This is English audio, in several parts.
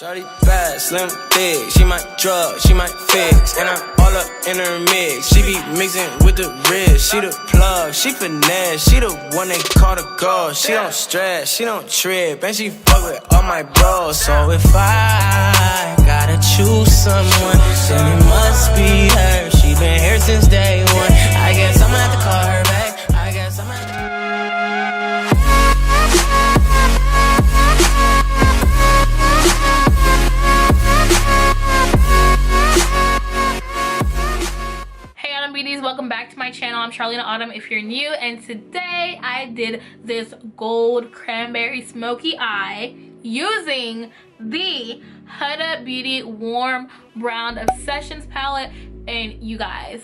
Shawty bad, slim, thick. She might drug, she might fix. And I'm all up in her mix. She be mixing with the wrist. She the plug, she finesse. She the one they call the girl. She don't stress, she don't trip. And she fuck with all my bros. So if I gotta choose someone, then it must be her. She been here since day one. I guess I'ma have to call her back. I guess I'ma have to... Welcome back to my channel. I'm Charlene Autumn if you're new, and today I did this gold cranberry smoky eye using the Huda Beauty Warm Brown Obsessions palette. And you guys,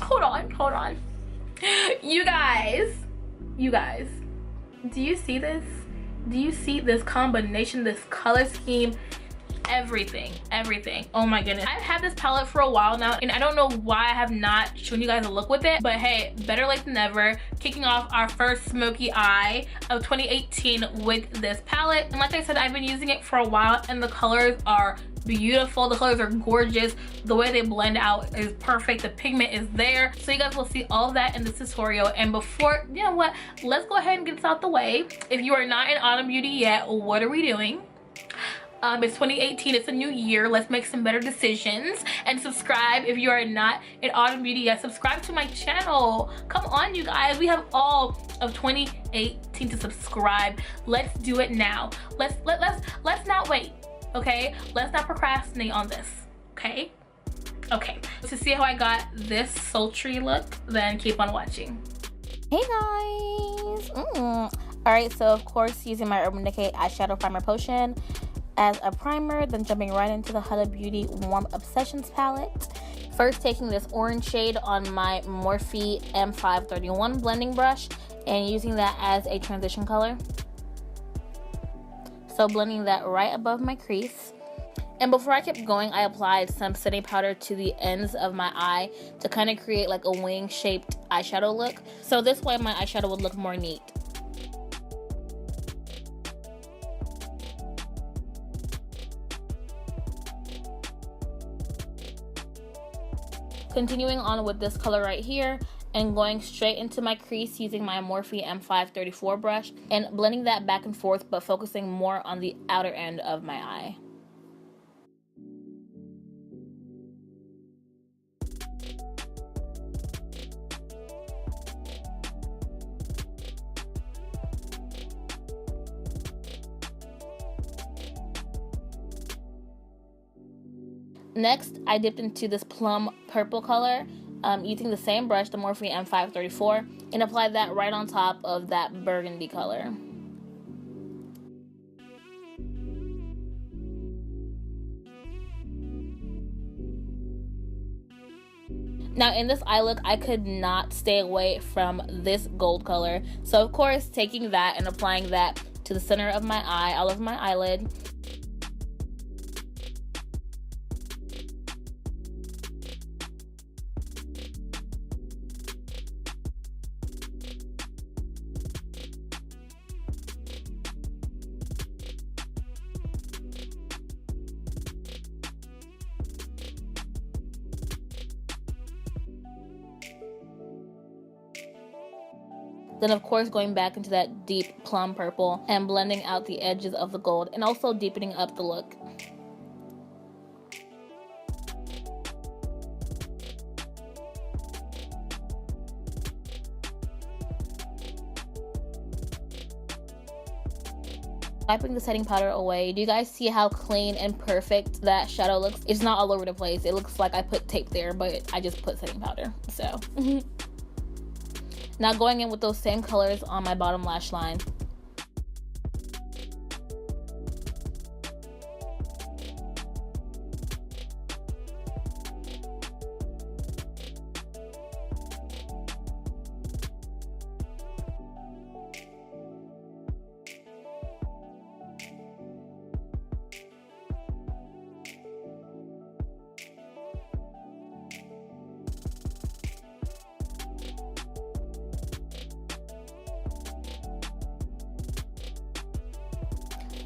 hold on, you guys, do you see this? Do you see this combination, this color scheme? Everything. Oh my goodness, I've had this palette for a while now, and I don't know why I have not shown you guys a look with it, but hey, better late than never. Kicking off our first smoky eye of 2018 with this palette, and like I said, I've been using it for a while, and the colors are beautiful. The colors are gorgeous. The way they blend out is perfect. The pigment is there, so you guys will see all of that in this tutorial. And before, you know what, let's go ahead and get this out the way. If you are not in Autumn Beauty yet, what are we doing? It's 2018, it's a new year. Let's make some better decisions, and subscribe if you are not in Autumn Beauty yet. Subscribe to my channel. Come on, you guys, we have all of 2018 to subscribe. Let's do it now. Let's not wait, okay? Let's not procrastinate on this, okay? To see how I got this sultry look, then keep on watching. Hey guys. All right, so of course using my Urban Decay eyeshadow primer potion as a primer, then jumping right into the Huda Beauty Warm Obsessions palette. First taking this orange shade on my Morphe M531 blending brush and using that as a transition color. So blending that right above my crease. And before I kept going, I applied some setting powder to the ends of my eye to kind of create like a wing shaped eyeshadow look. So this way my eyeshadow would look more neat. Continuing on with this color right here and going straight into my crease using my Morphe M534 brush and blending that back and forth, but focusing more on the outer end of my eye. Next, I dipped into this plum purple color using the same brush, the Morphe M534, and applied that right on top of that burgundy color. Now in this eye look, I could not stay away from this gold color. So of course, taking that and applying that to the center of my eye, all over my eyelid. Then of course going back into that deep plum purple and blending out the edges of the gold and also deepening up the look. Wiping the setting powder away, do you guys see how clean and perfect that shadow looks? It's not all over the place. It looks like I put tape there, but I just put setting powder, so. Now going in with those same colors on my bottom lash line.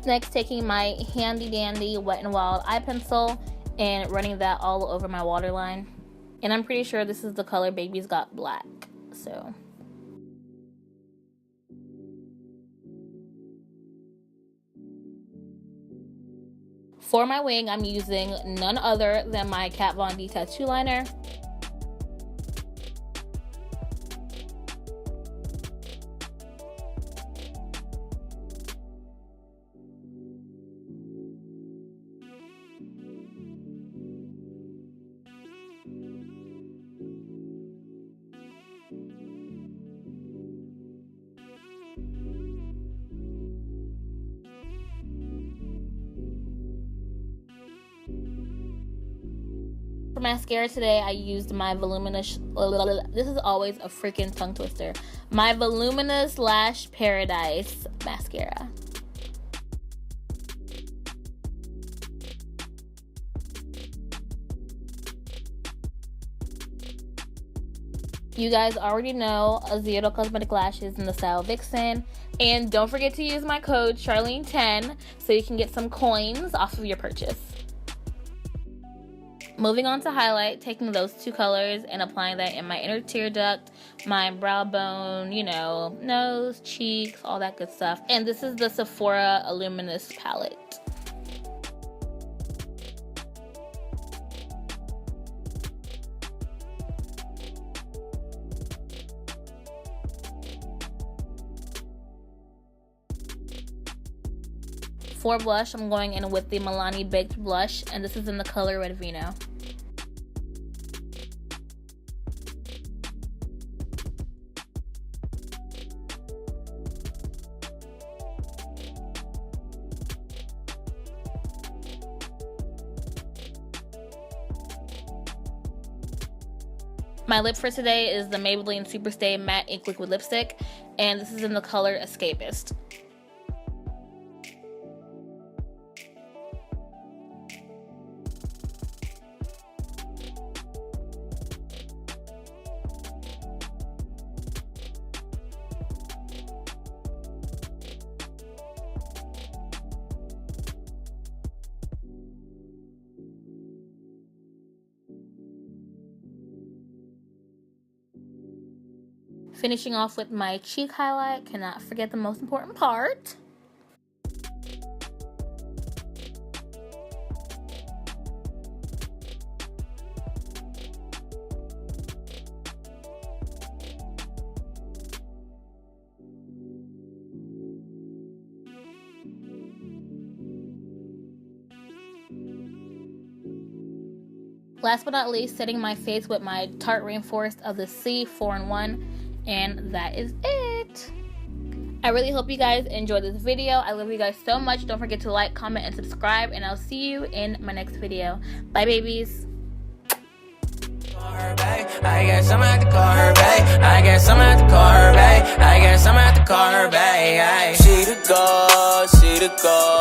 Next, taking my handy dandy Wet n Wild eye pencil and running that all over my waterline. And I'm pretty sure this is the color Baby's Got Black. So for my wing, I'm using none other than my Kat Von D tattoo liner. For mascara today, I used my Voluminous, this is always a freaking tongue twister, my Voluminous Lash Paradise mascara. You guys already know Azeredo cosmetic lashes in the style Vixen. And don't forget to use my code Charlene10 so you can get some coins off of your purchase. Moving on to highlight, taking those two colors and applying that in my inner tear duct, my brow bone, you know, nose, cheeks, all that good stuff. And this is the Sephora Luminous palette. For blush, I'm going in with the Milani Baked Blush, and this is in the color Red Vino. My lip for today is the Maybelline Superstay Matte Ink Liquid Lipstick, and this is in the color Escapist. Finishing off with my cheek highlight, cannot forget the most important part. Last but not least, setting my face with my Tarte Rainforest of the Sea 4-in-1. And that is it. I really hope you guys enjoyed this video. I love you guys so much. Don't forget to like, comment, and subscribe. And I'll see you in my next video. Bye, babies. I guess I'ma have to call her back. I guess I'ma have to call her back. I guess I'ma have to call her back. She the goal, she the goal.